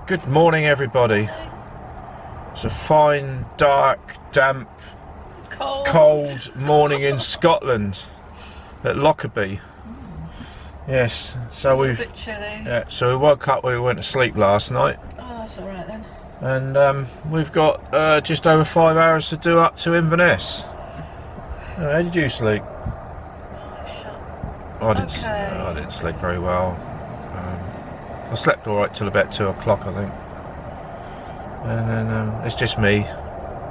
Good morning, everybody. It's a fine, dark, damp, cold morning in Scotland at Lockerbie. Yes, so a bit chilly. Yeah, so we woke up. We went to sleep last night. Oh, that's all right then. And we've got just over 5 hours to do up to Inverness. How did you sleep? I didn't sleep very well. I slept all right till about 2 o'clock, I think. And then it's just me.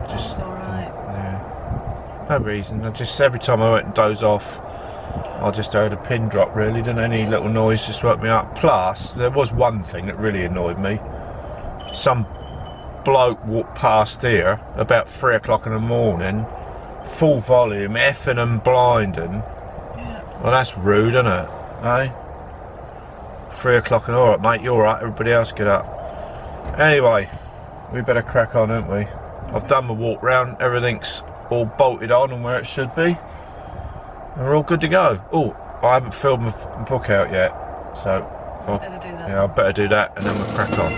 Just all right. Yeah. No reason. Every time I went and doze off, I just heard a pin drop. Really, didn't any little noise just woke me up. Plus, there was one thing that really annoyed me. Some bloke walked past here about 3 o'clock in the morning, full volume, effing and blinding. Yeah. Well, that's rude, isn't it? Eh? 3 o'clock and alright, mate, you're alright, everybody else get up. Anyway, we better crack on, don't we? I've done my walk round, everything's all bolted on and where it should be. And we're all good to go. Oh, I haven't filled my book out yet, so Better do that. yeah, I better do that and then we'll crack on.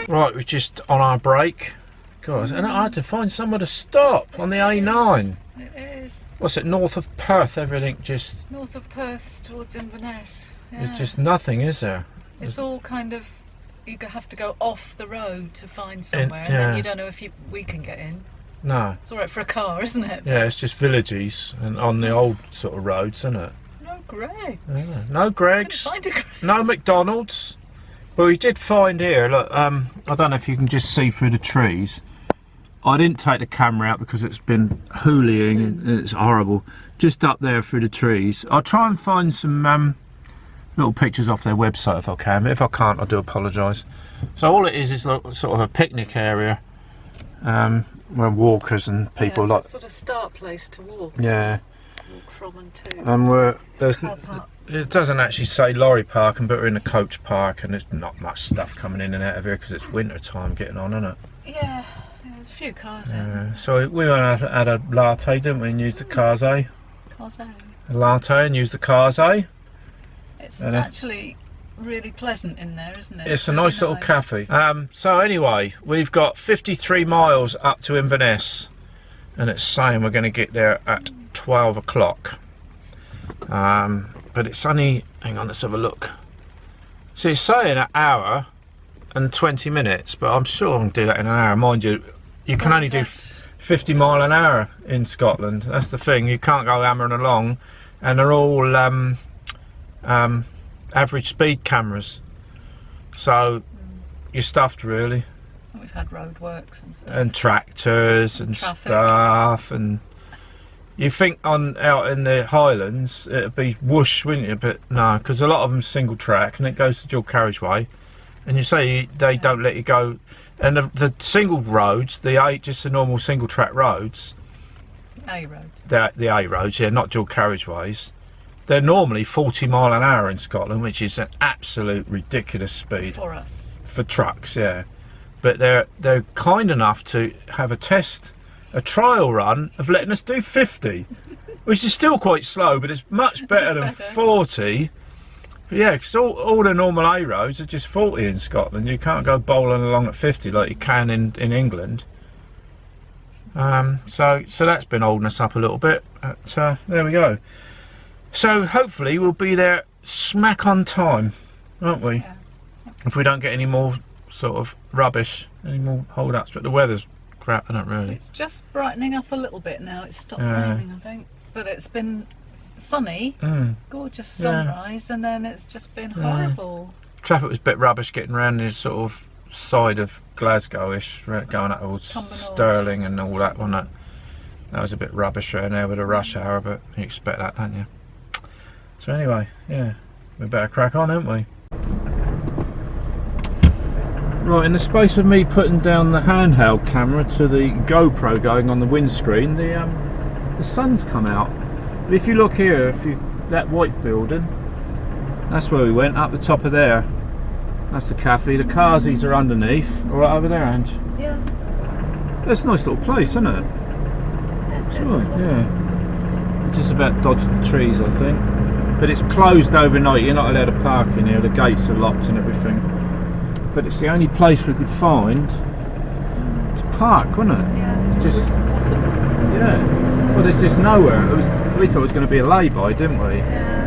Right, we're just on our break. God, and I had to find somewhere to stop on the A9. It is. What's it, north of Perth, everything just... North of Perth towards Inverness. Yeah. There's just nothing, is there? It's all kind of, you have to go off the road to find somewhere, and then you don't know if we can get in. No. It's all right for a car, isn't it? Yeah, it's just villages and on the old sort of roads, isn't it? No Greggs. Yeah. No Greggs. Couldn't find a Greggs. No McDonald's. But we did find here, look, I don't know if you can just see through the trees. I didn't take the camera out because it's been hooliging and it's horrible. Just up there through the trees. I'll try and find some little pictures off their website if I can. But if I can't, I do apologise. So all it is like sort of a picnic area where walkers and people It's like... a sort of start place to walk. Yeah. Walk from and to. And there's... Car park. It doesn't actually say lorry parking, but we're in the coach park and there's not much stuff coming in and out of here because it's winter time getting on, isn't it? Yeah, there's a few cars in. So we went out and had a latte, didn't we, and used the cars, eh? Cars in. A latte and used the cars, eh? It's And actually really pleasant in there, isn't it? It's a nice little cafe. So anyway, we've got 53 miles up to Inverness and it's saying we're going to get there at 12 o'clock. But it's only, hang on, let's have a look. So it's saying an hour and 20 minutes, but I'm sure I can do that in an hour. Mind you, you can only do 50 mile an hour in Scotland. That's the thing, you can't go hammering along, and they're all average speed cameras. So you're stuffed really. We've had roadworks and stuff. And tractors and traffic. Stuff and... You think out in the Highlands it'd be whoosh, wouldn't you? But no, because a lot of them single track and it goes to dual carriageway, and you say they don't let you go. And the single roads, just the normal single track roads, A roads. the A roads, yeah, not dual carriageways. They're normally 40 mile an hour in Scotland, which is an absolute ridiculous speed For us. for trucks, yeah. But they're kind enough to have a trial run of letting us do 50, which is still quite slow, but it's much better than 40. Yeah, because all the normal A roads are just 40 in Scotland. You can't go bowling along at 50 like you can in England. So that's been holding us up a little bit. But, there we go. So hopefully we'll be there smack on time, won't we? Yeah. If we don't get any more sort of rubbish, any more hold-ups. But the weather's crap, isn't it, really? It's just brightening up a little bit now. It's stopped raining, I think. But it's been sunny, gorgeous sunrise, and then it's just been horrible. Traffic was a bit rubbish getting around this sort of side of Glasgow-ish, going up towards Stirling and all that, wasn't it? That was a bit rubbish around there with a rush hour, but you expect that, don't you? So anyway, yeah, we better crack on, haven't we? Right, in the space of me putting down the handheld camera to the GoPro going on the windscreen, the sun's come out. But if you look here, that white building, that's where we went, up the top of there. That's the cafe. The Carsies are underneath, right over there, Ange. Yeah. That's a nice little place, isn't it? It's right, yeah. Just about dodged the trees, I think. But it's closed overnight. You're not allowed to park in here. The gates are locked and everything. But it's the only place we could find to park, wasn't it? Yeah. It's just, it was possible to park. Yeah. Well, there's just nowhere. We thought it was going to be a lay-by, didn't we? Yeah.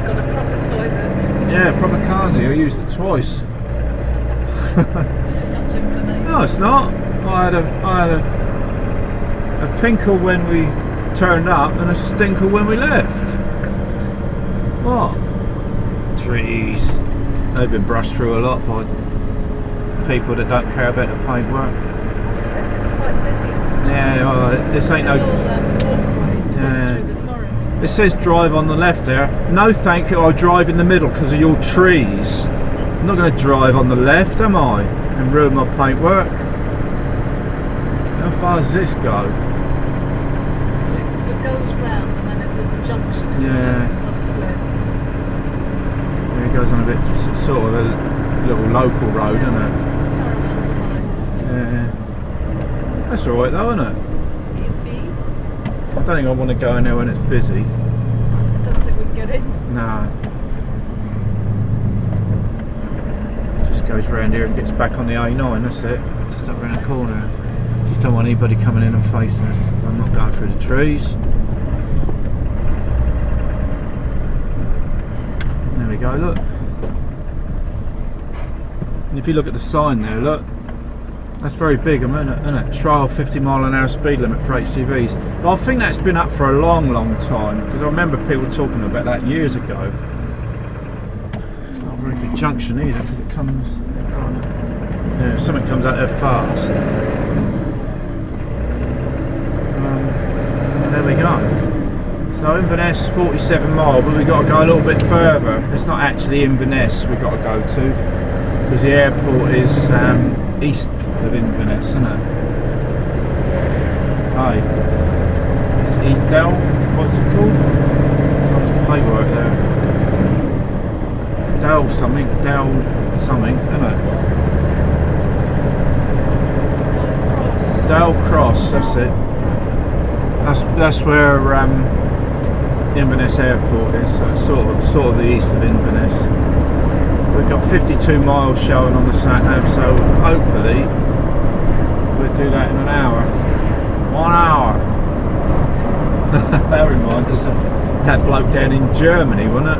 Got a proper toilet. Yeah, proper Carsie. I used it twice. No, it's not. I had a pinkle when we turned up and a stinker when we left. What? Trees. They've been brushed through a lot by people that don't care about the paintwork. It's quite busy. Yeah, well, this ain't no. Walkways Yeah. through the forest. It says drive on the left there. No, thank you. I'll drive in the middle because of your trees. I'm not going to drive on the left, am I? And ruin my paintwork. How far does this go? It goes round and then it's a junction, isn't it? It's not a slip. There it goes on a bit, sort of a little local road, isn't it? It's a caravan size. Yeah. That's alright though, isn't it? B&B. I don't think I want to go in there when it's busy. I don't think we can get in. No. Just goes round here and gets back on the A9, that's it. Just up round the corner. Just don't want anybody coming in and facing us, so I'm not going through the trees. There we go, look. And if you look at the sign there, look. That's very big, isn't it? Trial 50-mile-an-hour speed limit for HGVs. But I think that's been up for a long, long time, because I remember people talking about that years ago. It's not a very good junction either, because it comes... Yeah, something comes out there fast. There we go. So Inverness, 47 mile, but we've got to go a little bit further. It's not actually Inverness we've got to go to, because the airport is east of Inverness, isn't it? Aye. It's Edel, what's it called? There's lots of paperwork there. Del something, isn't it? Del Cross, that's it. That's where Inverness Airport is, so it's sort of the east of Inverness. We've got 52 miles showing on the sat-nav, so hopefully we'll do that in an hour. 1 hour. That reminds us of that bloke down in Germany, wasn't it?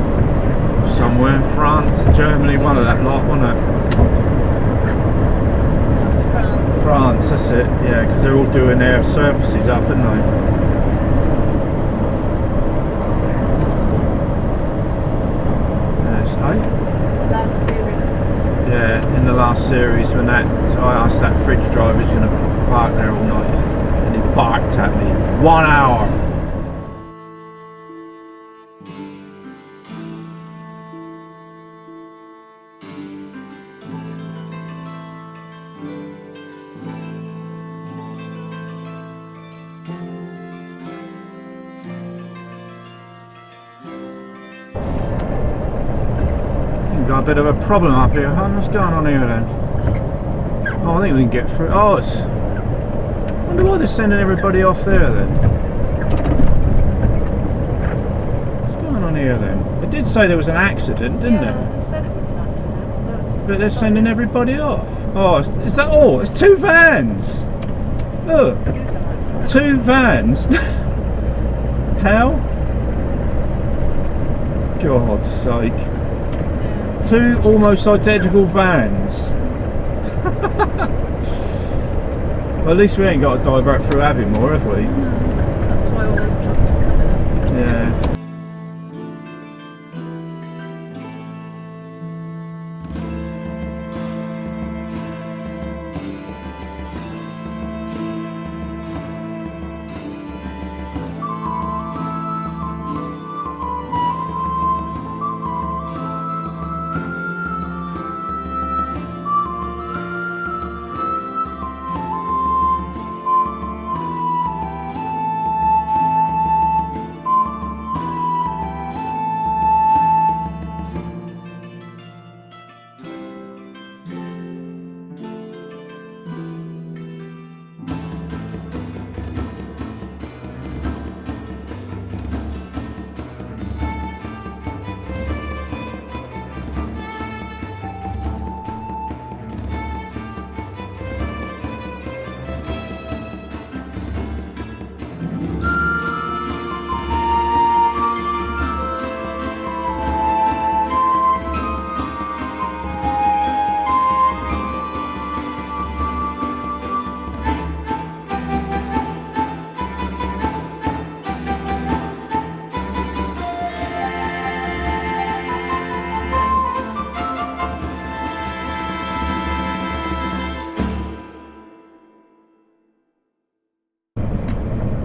Somewhere in France, Germany, one of that lot, wasn't it? That's France. France, that's it, yeah, because they're all doing their services up, aren't they? Last series. Yeah, in the last series when I asked that fridge driver if he's going to park there all night, and he barked at me. 1 hour. Got a bit of a problem up here, huh? What's going on here then? Oh, I think we can get through. Oh, it's... I wonder why they're sending everybody off there then. What's going on here? here then? It did say there was an accident, didn't it? Yeah, they said it was an accident, But they're sending everybody off. Oh, is that all? It's 2 vans. Look, it is an accident. 2 vans. How? God's sake. 2 almost identical vans. Well, at least we ain't got to divert through Aviemore, have we? No, that's why all those trucks were coming up. Yeah.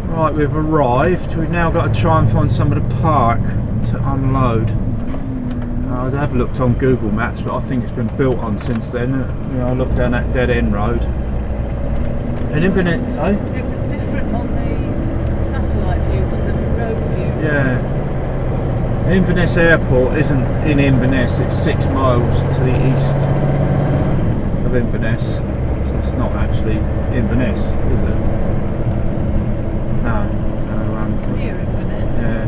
Right, we've arrived. We've now got to try and find somewhere to park to unload. I have looked on Google Maps, but I think it's been built on since then. You know, I looked down that dead end road. And Inverness, It was different on the satellite view to the road view. yeah. Inverness Airport isn't in Inverness, it's 6 miles to the east of Inverness. So it's not actually Inverness, is it? No. So, Near Inverness. yeah.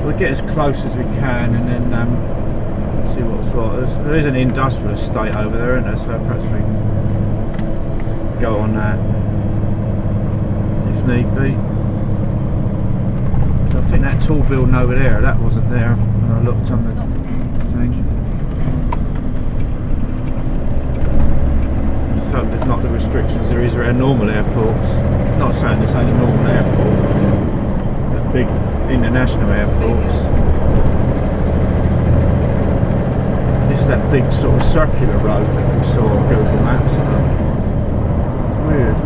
We'll get as close as we can and then see what's what. There is an industrial estate over there, isn't there? So perhaps we can go on that if need be. So I think that tall building over there, that wasn't there when I looked on the thing. So there's not the restrictions there is around normal airports. Not saying this ain't a normal airport, but big international airports. This is that big sort of circular road that we saw on Google Maps. It's weird.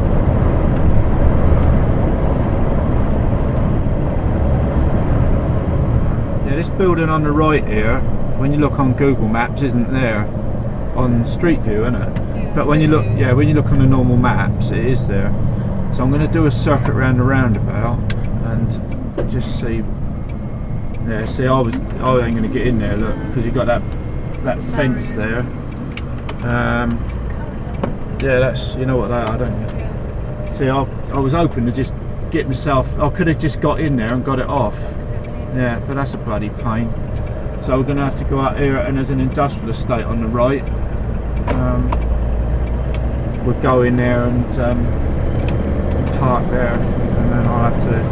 Yeah, this building on the right here, when you look on Google Maps, isn't there on Street View, isn't it? Yeah, but when you look, yeah, when you look on the normal maps, it is there. So I'm going to do a circuit round the roundabout and just see. Yeah, see, I ain't going to get in there, look, because you've got that fence there. Yeah, that's, you know what they are, don't you? Yes. See, I was hoping to just get myself. I could have just got in there and got it off. Yeah, but that's a bloody pain. So we're going to have to go out here, and there's an industrial estate on the right. We'll go in there and park there, and then I'll have to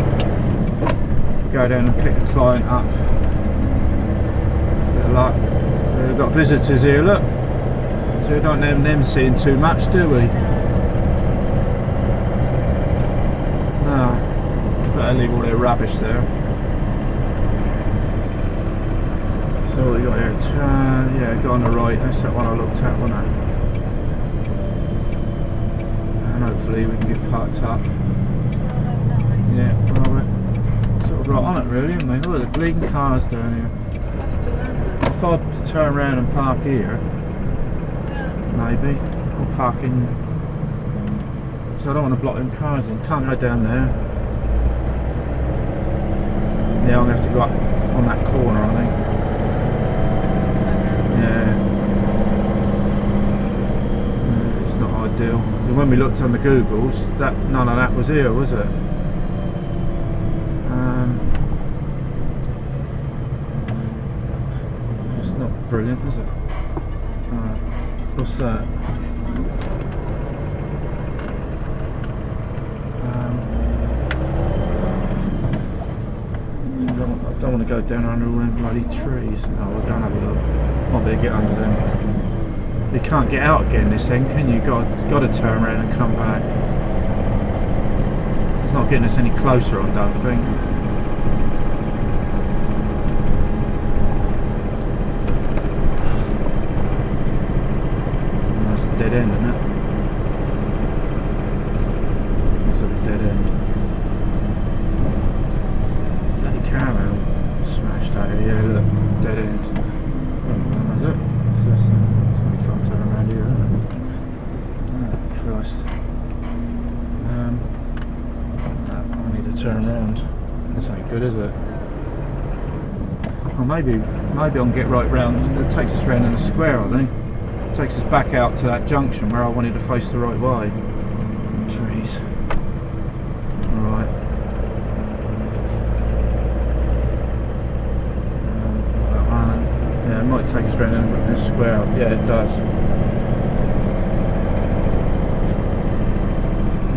go down and pick the client up. Bit of luck. We've got visitors here, look. So we don't have them seeing too much, do we? No. Just better leave all their rubbish there. So what we got here? Yeah, go on the right. That's that one I looked at, wasn't it? And hopefully we can get parked up. Yeah, well, we're sort of right on it really, aren't we? Look, the bleeding cars down here. You're supposed to land. If I turn around and park here, maybe, or park in. So I don't want to block them cars in. Can't go down there. Yeah, I'm going to have to go up on that corner, I think. Yeah. It's not ideal. And when we looked on the Googles, that none of that was here, was it? brilliant, is it? Alright, what's that? I don't want to go down under all them bloody trees. Oh, we'll go and have a look. Might be able to get under them. You can't get out again this end, can you? Got to turn around and come back. It's not getting us any closer, I don't think. That's a dead end, isn't it? Looks like a dead end. Bloody caravan smashed out here. Yeah, look, dead end. That's it. So it's gonna be fun turning around here, isn't it? Oh Christ. I need to turn around. This ain't good, is it? Well, maybe I can get right round. It takes us round in a square, I think. It takes us back out to that junction where I wanted to face the right way. Trees. Alright. Yeah, it might take us round in a square. Yeah, it does.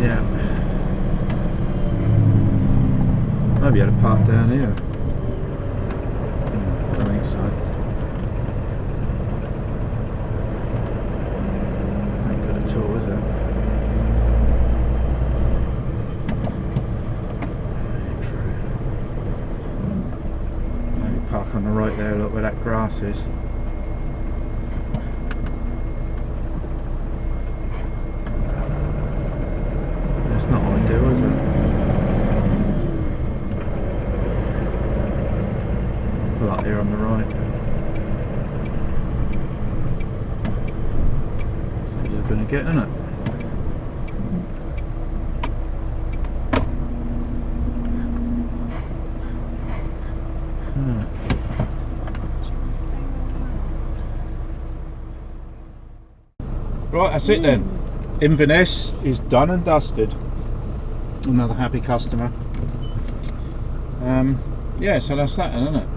Yeah. Maybe I had to park down here. I don't think so. Ain't good at all, is it? Maybe park on the right there, look where that grass is. It's not ideal, is it? Pull up here on the right. That's what we're going to get, isn't it? Right, that's it then. Inverness is done and dusted. Another happy customer. Yeah, so that's that then, isn't it?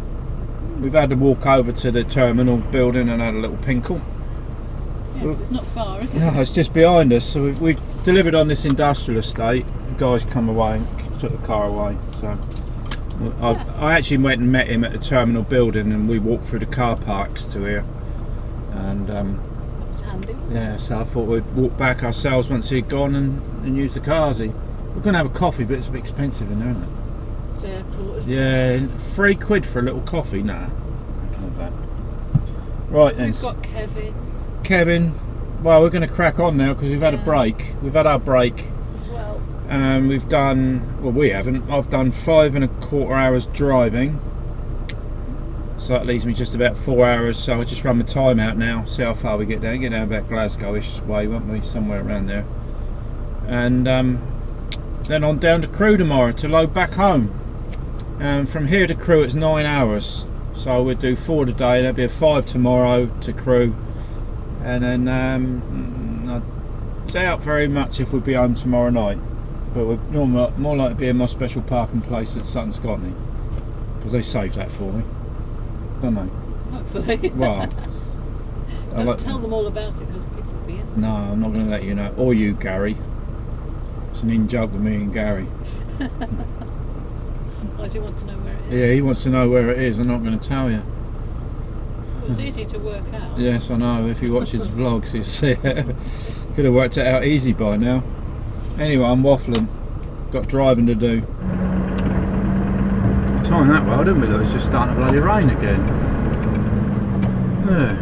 We've had to walk over to the terminal building and had a little pinkle. Yeah, 'cause it's not far, is it? No, it's just behind us. So we've delivered on this industrial estate. The guys come away and took the car away. So I actually went and met him at the terminal building, and we walked through the car parks to here. And That was handy. yeah, so I thought we'd walk back ourselves once he'd gone and use the cars. We're going to have a coffee, but it's a bit expensive in there, isn't it? It's airport, isn't it? Yeah, £3 for a little coffee. Nah, I can't have that. Right then. We've got Kevin. Well, we're going to crack on now because we've had a Yeah. break. We've had our break. as well. We've done, well, we haven't. I've done 5¼ hours driving. So that leaves me just about 4 hours. So I'll just run my time out now, see how far we get down. Get down about Glasgow-ish way, won't we? Somewhere around there. And then on down to Crewe tomorrow to load back home. From here to Crewe it's 9 hours. So we'll do 4 today, there'll be a 5 tomorrow to Crewe. And then I doubt very much if we'll be home tomorrow night. But we're more likely to be in my special parking place at Sutton Scotney. Because they saved that for me. Don't they? Hopefully. Well, Don't tell them all about it because people will be in. no, I'm not going to let you know. Or you, Gary. It's an in-joke with me and Gary. Why does he want to know where it is? Yeah, he wants to know where it is. I'm not going to tell you. Well, it's easy to work out. Yes, I know. If he watches vlogs, he'll see it. Could have worked it out easy by now. Anyway, I'm waffling. Got driving to do. Timed that well, didn't we? Though it's just starting to bloody rain again. Yeah.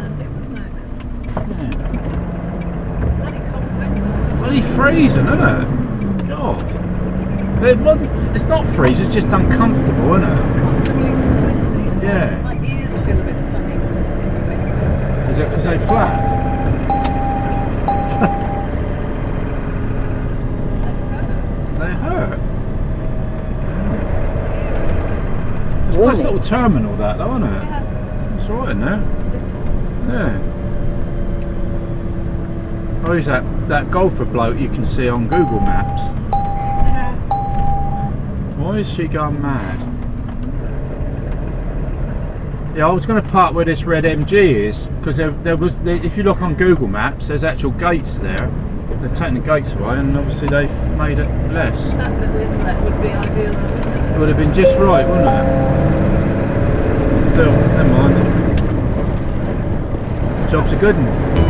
Bloody freezing, isn't it? God. It's not freezing, it's just uncomfortable, isn't it? Comfortably windy. Yeah. My ears feel a bit funny in the wind. Is it because they flap? They hurt. It's a nice little terminal that though, isn't it? Yeah. It's alright in there. Yeah. Oh, who's that golfer bloke you can see on Google Maps? Yeah. Why is she gone mad? Yeah, I was going to park where this red MG is, because there was, if you look on Google Maps, there's actual gates there. They've taken the gates away, and obviously they've made it less. That little inlet would be ideal, wouldn't it? It would have been just right, wouldn't it? Still, never mind. Job's a good one.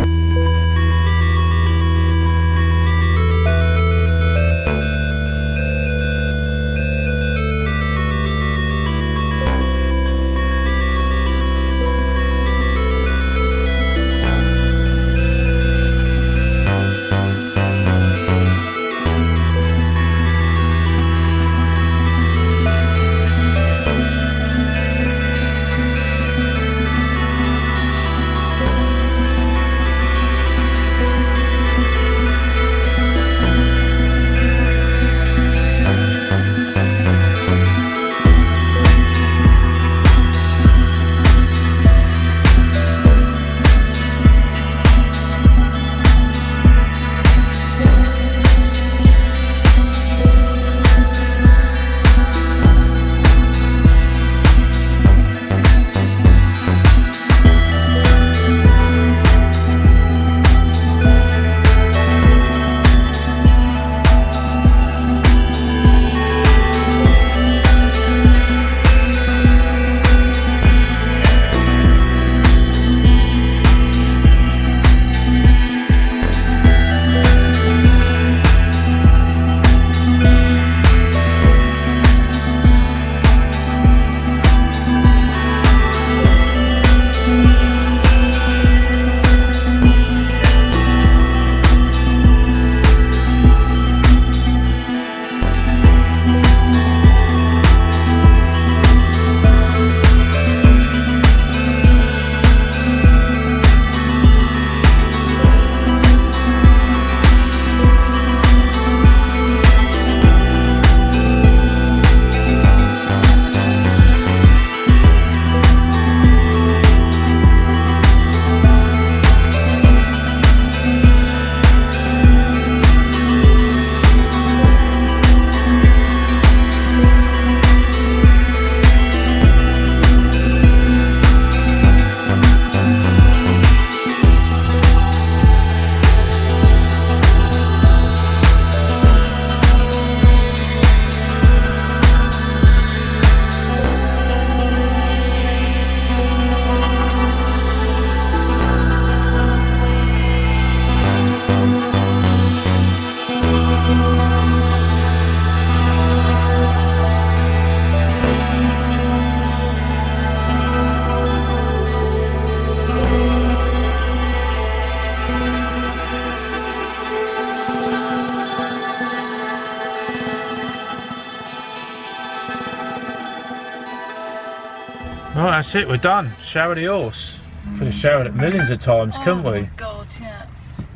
Right, that's it, we're done. Shower the horse. Could have showered it millions of times, couldn't we? Oh my god, yeah.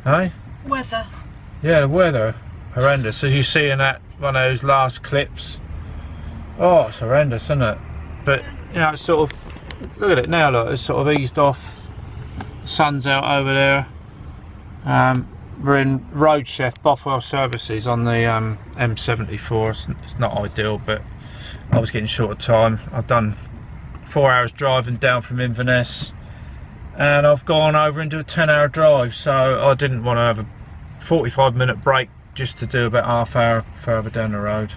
Hey? Weather. Yeah, the weather, horrendous. As you see in that one of those last clips. Oh, it's horrendous, isn't it? But, you know, it's sort of, look at it now, look, it's sort of eased off. The sun's out over there. We're in Road Chef Bothwell services on the M74. It's not ideal, but I was getting short of time. I've done 4 hours driving down from Inverness, and I've gone over and do a 10-hour drive, so I didn't want to have a 45-minute break just to do about half hour further down the road.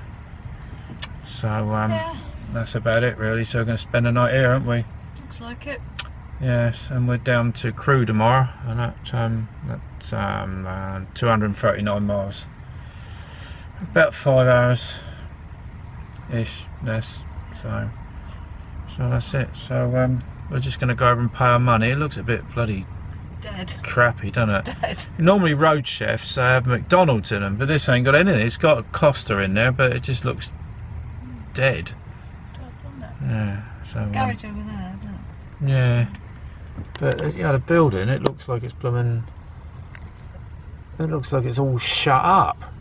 So yeah. That's about it really. So we're going to spend the night here, aren't we? Looks like it. Yes, and we're down to Crewe tomorrow, and that's 239 miles. About 5 hours ish, less. So that's it. So we're just going to go over and pay our money. It looks a bit bloody dead, crappy, doesn't it? It's dead. Normally road chefs have McDonald's in them, but this ain't got anything. It's got a Costa in there, but it just looks dead. It does, doesn't it? Yeah. So garage over there, isn't it? yeah. But yeah, the building, it looks like it's blooming. It looks like it's all shut up.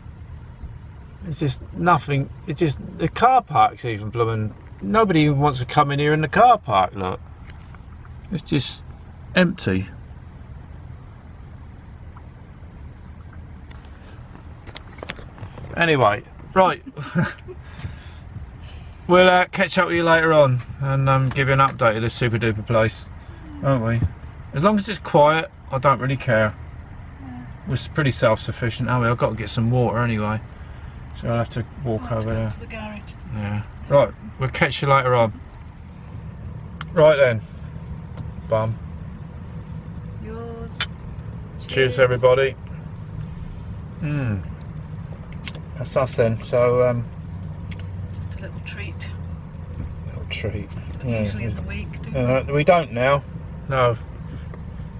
It's just nothing. It just, the car park's even blooming. Nobody even wants to come in here in the car park. Look, it's just empty. Anyway, right. we'll catch up with you later on and give you an update of this super duper place, won't we? As long as it's quiet, I don't really care. We're pretty self-sufficient, aren't we? I've got to get some water anyway, so I'll have to walk over there. To the garage. Yeah. Right, we'll catch you later on. Right then. Bum. Yours. Cheers everybody. That's us then. So just a little treat. Little treat. Usually in the week, do we? We don't now. No.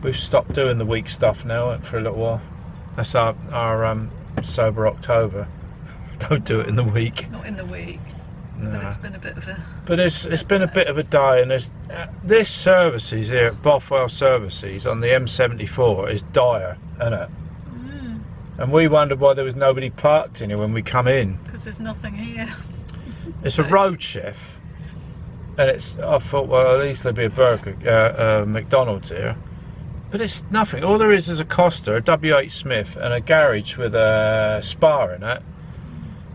We've stopped doing the week stuff now for a little while. That's our sober October. Don't do it in the week. Not in the week. No. But it's been a bit of a... But it's been a bit of a day, and there's this services here at Bothwell Services on the M74 is dire, isn't it? And we wondered why there was nobody parked in here when we come in. Because there's nothing here. It's a road chef, and I thought, well, at least there'd be a McDonald's here. But it's nothing. All there is a Costa, a WH Smith, and a garage with a spa in it.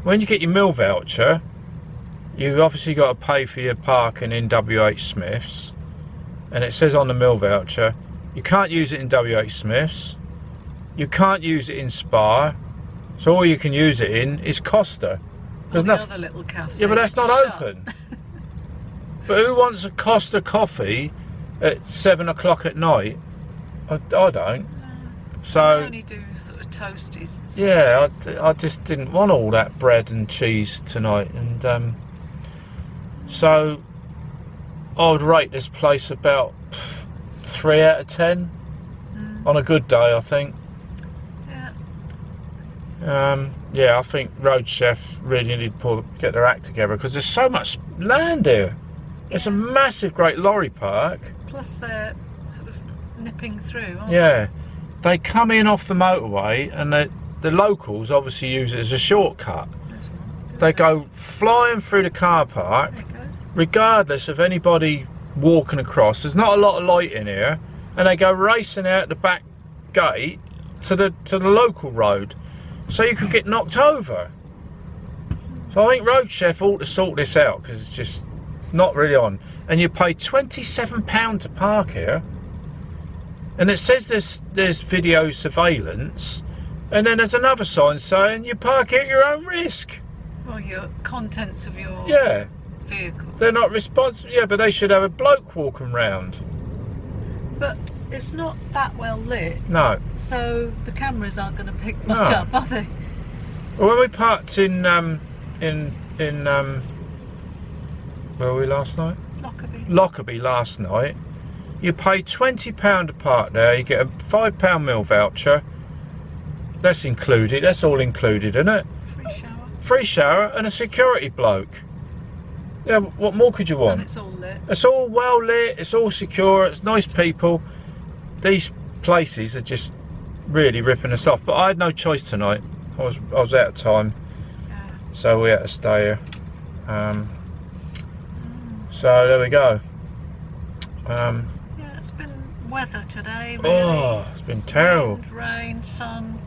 When you get your meal voucher, you've obviously got to pay for your parking in WH Smith's, and it says on the meal voucher you can't use it in WH Smith's, you can't use it in Spa, so all you can use it in is Costa. There's the other little cafe. Yeah, but that's not open. But who wants a Costa coffee at 7 o'clock at night? I don't. So I only do sort of toasties. Yeah, I just didn't want all that bread and cheese tonight, and so I would rate this place about 3 out of 10 on a good day, I think. Yeah, I think Road Chef really need to get their act together, because there's so much land here. It's a massive, great lorry park. Plus they're sort of nipping through, aren't they? They come in off the motorway, and the locals obviously use it as a shortcut. They go flying through the car park, regardless of anybody walking across. There's not a lot of light in here, and they go racing out the back gate to the local road, so you could get knocked over. So I think Road Chef ought to sort this out, because it's just not really on. And you pay £27 to park here, and it says there's video surveillance, and then there's another sign saying you park at your own risk. Well, your contents of your vehicle. They're not responsible. Yeah, but they should have a bloke walking round. But it's not that well lit. No. So the cameras aren't going to pick much up, are they? Well, when we parked in where were we last night? Lockerbie last night. You pay £20 to park there. You get a £5 meal voucher. That's included. That's all included, isn't it? Free shower. Free shower and a security bloke. Yeah, what more could you want? And it's all lit. It's all well lit. It's all secure. It's nice people. These places are just really ripping us off. But I had no choice tonight. I was out of time, so we had to stay here. So there we go. Yeah, it's been weather today. Really. Oh, it's been terrible. Wind, rain, sun.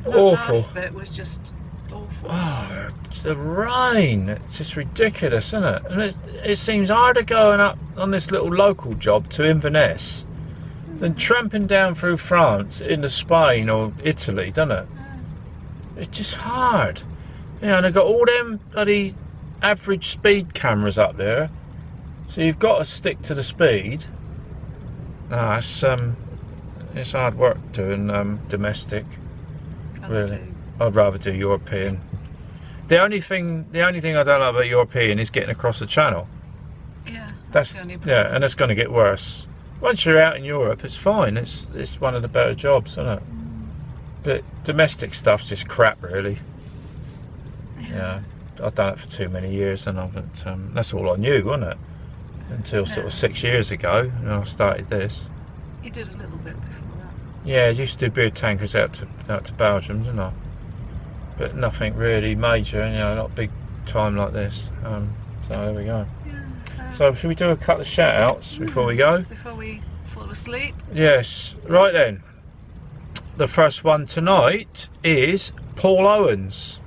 Awful. That last bit was just awful. Oh, the rain. It's just ridiculous, isn't it? And it seems harder going up on this little local job to Inverness than tramping down through France into Spain or Italy, doesn't it? It's just hard. You know, and they've got all them bloody average speed cameras up there, so you've got to stick to the speed. No, it's hard work doing domestic. Really, I'd rather do European. The only thing I don't know about European is getting across the channel. Yeah, that's the only problem. Yeah, and it's going to get worse. Once you're out in Europe, it's fine. It's one of the better jobs, isn't it? But domestic stuff's just crap, really. Yeah, I've done it for too many years, and that's all I knew, wasn't it? Until sort of 6 years ago, and I started this. You did a little bit before that. Yeah, I used to do beer tankers out to Belgium, didn't I? But nothing really major, you know, not big time like this. So there we go. Yeah, so should we do a couple of shout outs before we go? Before we fall asleep? Yes, right then. The first one tonight is Paul Owens.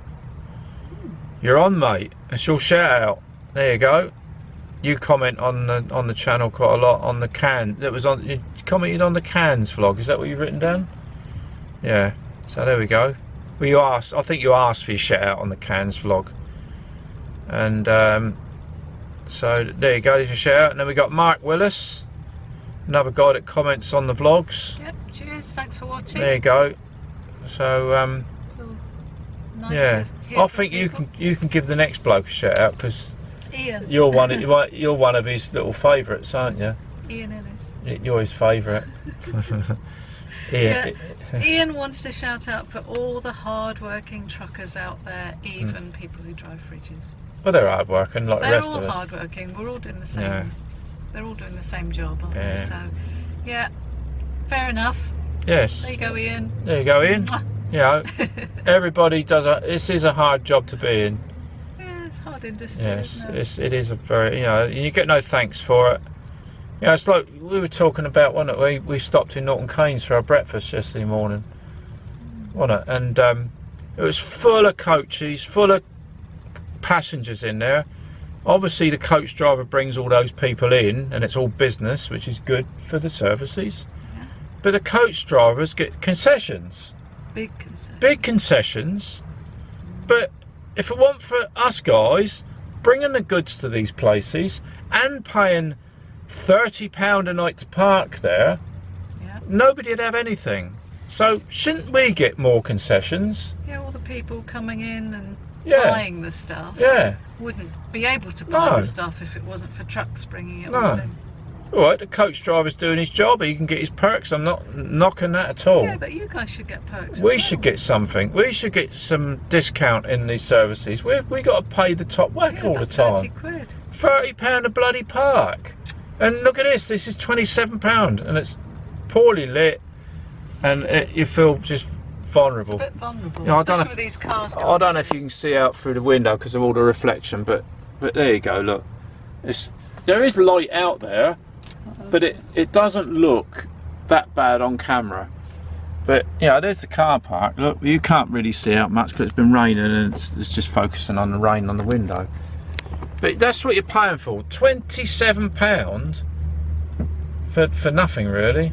You're on, mate. It's your shout out. There you go. You comment on the channel quite a lot on the can. That was on. You commented on the cans vlog. Is that what you've written down? Yeah. So there we go. Well, you asked. I think you asked for your shout out on the cans vlog. And so there you go. There's your shout out. And then we got Mark Willis, another guy that comments on the vlogs. Yep. Cheers. Thanks for watching. There you go. So nice yeah. to I think you can give the next bloke a shout out because Ian. you're one of his little favourites, aren't you? Ian Ellis. You're his favourite. Yeah. Ian wanted to shout out for all the hard-working truckers out there, even people who drive fridges. Well, they're hard working like the They're rest all of us. hard-working. We're all doing the same. Yeah. They're all doing the same job, aren't Yeah. they? So, yeah, fair enough. Yes. There you go, Ian. There you go, Ian. You know, everybody does. This is a hard job to be in. Yeah, it's hard industry. Yes, Isn't it? it is a very, you know, you get no thanks for it. You know, it's like we were talking about, wasn't it? We stopped in Norton Keynes for our breakfast yesterday morning, wasn't it? And it was full of coaches, full of passengers in there. Obviously, the coach driver brings all those people in, and it's all business, which is good for the services. Yeah. But the coach drivers get concessions. Big concern. Big concessions. But if it weren't for us guys bringing the goods to these places and paying £30 a night to park there, Yeah. nobody'd have anything. So shouldn't we get more concessions? Yeah, all the people coming in and Yeah. buying the stuff Yeah. wouldn't be able to buy No. the stuff if it wasn't for trucks bringing it No. all in. Alright, the coach driver's doing his job, he can get his perks, I'm not knocking that at all. Yeah, but you guys should get perks. We as should well. get something. We should get some discount in these services. We got to pay the top whack Yeah, all the about time. 30 quid. £30 a bloody park. And look at this. This is £27, and it's poorly lit, and you feel just vulnerable. It's a bit vulnerable, Yeah, I don't especially know with these cars. I don't know if you can see out through the window because of all the reflection, but there you go. Look, there is light out there, but it doesn't look that bad on camera. But yeah, there's the car park. Look, you can't really see out much because it's been raining and it's just focusing on the rain on the window. But that's what you're paying for, £27 for nothing really.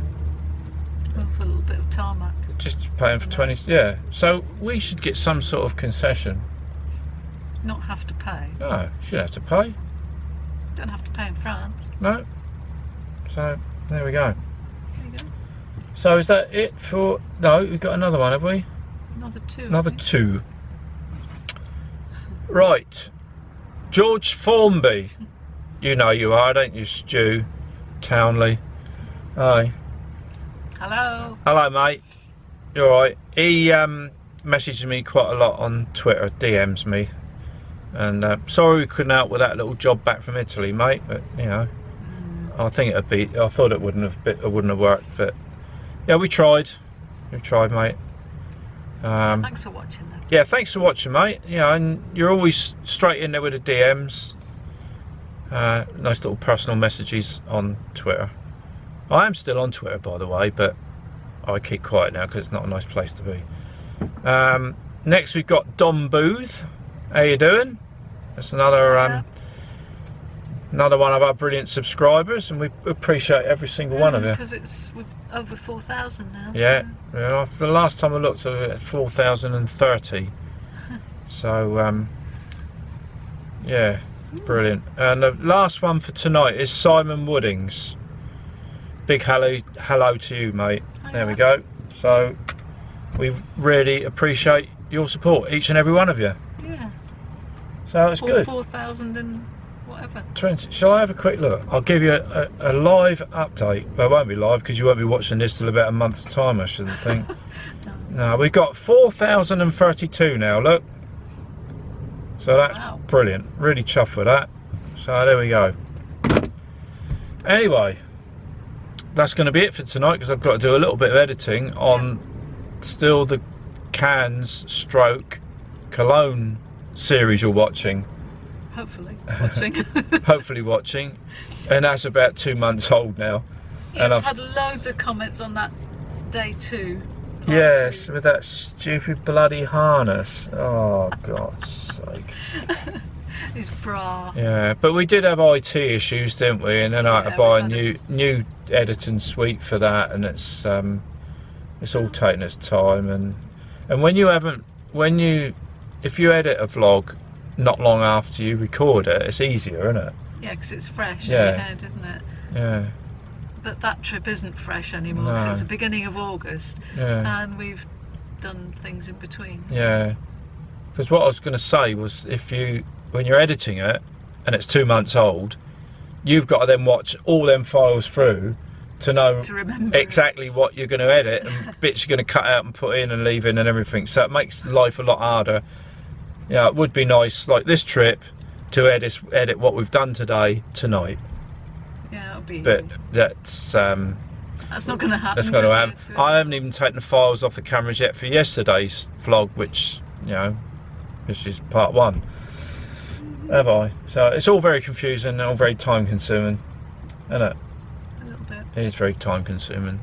Well, for a little bit of tarmac. Just paying for 20, yeah. So we should get some sort of concession. Not have to pay. No, you shouldn't have to pay. Don't have to pay in France. No. So there we go. There you go. So is that it for? No, we've got another one, have we? Another two. Another I think. two. Right. George Formby. You know you are, don't you, Stu Townley? Hi. Hello. Hello, mate. You alright? He messages me quite a lot on Twitter, DMs me. And sorry we couldn't help with that little job back from Italy, mate. But you know, I think it'd be. I thought it wouldn't have worked, but yeah, we tried. We tried, mate. Thanks for watching, though. Yeah, thanks for watching, mate. You know, and you're always straight in there with the DMs. Nice little personal messages on Twitter. I am still on Twitter, by the way, but I keep quiet now because it's not a nice place to be. Next we've got Dom Booth. How you doing? That's another another one of our brilliant subscribers, and we appreciate every single one of you. Because it's over 4,000 now. Yeah, So. yeah. The last time I looked, I was at 4,030. So yeah, brilliant. And the last one for tonight is Simon Woodings. Big hello to you, mate. Hiya. There we go. So we really appreciate your support, each and every one of you. Yeah. So it's good. 4,000 and whatever. 20. Shall I have a quick look? I'll give you a live update. Well, it won't be live because you won't be watching this till about a month's time, I shouldn't think. No, we've got 4,032 now, look. So that's Wow. brilliant. Really chuffed with that. So there we go. Anyway, that's going to be it for tonight because I've got to do a little bit of editing on still the Cannes / Cologne series you're watching. Hopefully watching. Hopefully watching, and that's about 2 months old now. Yeah, And I've had loads of comments on that day 2 Yes, with that stupid bloody harness. Oh, God's sake. His bra. Yeah, but we did have IT issues, didn't we? And then I had to buy a new editing suite for that, and it's all taking its time. And if you edit a vlog not long after you record it, it's easier, isn't it? Yeah, because it's fresh in your head, isn't it? Yeah. But that trip isn't fresh anymore since the beginning of August, and we've done things in between. Yeah, because what I was going to say was, when you're editing it and it's 2 months old, you've got to then watch all them files through to know exactly what you're going to edit and bits you're going to cut out and put in and leave in and everything. So it makes life a lot harder. Yeah, it would be nice, like this trip, to edit what we've done today tonight. Yeah, it'll be but easy. That's not going to happen. That's going to happen. I haven't even taken the files off the cameras yet for yesterday's vlog, which is part 1. Have I? So it's all very confusing and all very time consuming, isn't it? A little bit. It is very time consuming.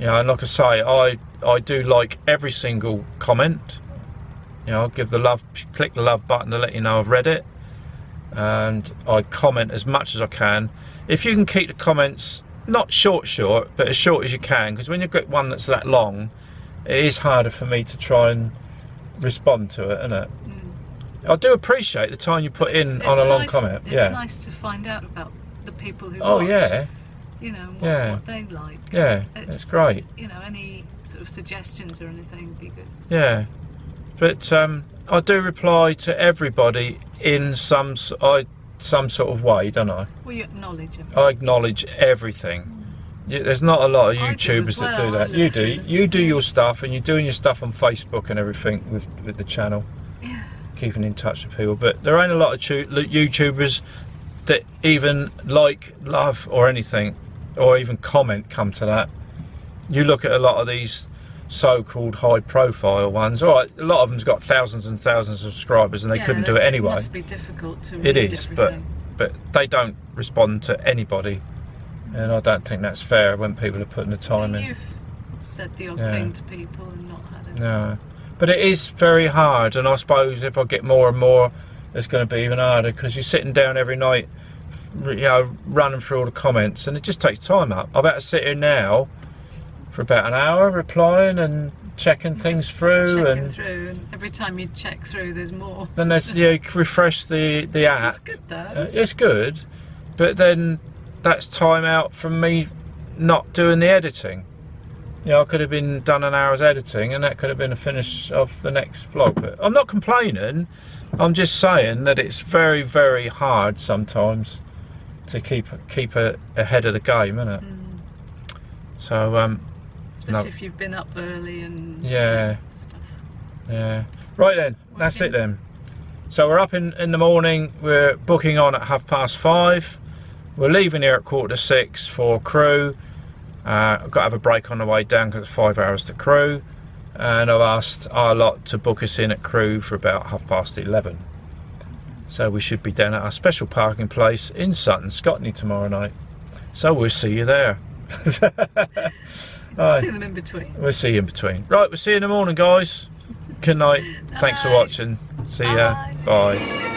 And like I say, I do like every single comment. I'll give click the love button to let you know I've read it, and I comment as much as I can. If you can keep the comments not short, but as short as you can, because when you get one that's that long, it is harder for me to try and respond to it, isn't it? I do appreciate the time you put in on a long comment. It's nice to find out about the people who watch. Oh yeah. What they like. Yeah, it's great. Any sort of suggestions or anything would be good. Yeah, but I do reply to everybody in some sort of way, don't I? Well, you acknowledge everything. I acknowledge everything. There's not a lot of YouTubers that do that. You do. You do your stuff, and you're doing your stuff on Facebook and everything with the channel. Yeah. Keeping in touch with people, but there ain't a lot of YouTubers that even like, love, or anything, or even comment. Come to that. You look at a lot of these so-called high-profile ones. All right, a lot of them's got thousands and thousands of subscribers, and they couldn't do it anyway. It must be difficult to read everything. but they don't respond to anybody, and I don't think that's fair when people are putting the time in. You've said the odd thing to people and not had it. No, but it is very hard, and I suppose if I get more and more, it's going to be even harder, because you're sitting down every night, running through all the comments, and it just takes time up. I've had to sit here now for about an hour replying and checking things through, and every time you check through there's more. Then there's refresh the app. It's good though. It's good, but then that's time out from me not doing the editing. I could have been done an hour's editing, and that could have been a finish of the next vlog. But I'm not complaining. I'm just saying that it's very, very hard sometimes to keep ahead of the game, isn't it? So especially if you've been up early and stuff. Yeah. Right then, that's it then. So we're up in the morning. We're booking on at 5:30. We're leaving here at 5:45 for Crewe. I've got to have a break on the way down because it's 5 hours to Crewe. And I've asked our lot to book us in at Crewe for about 11:30. So we should be down at our special parking place in Sutton, Scotland tomorrow night. So we'll see you there. See them in between. We'll see you in between. Right, we'll see you in the morning, guys. Good night. Thanks for watching. See ya. Bye.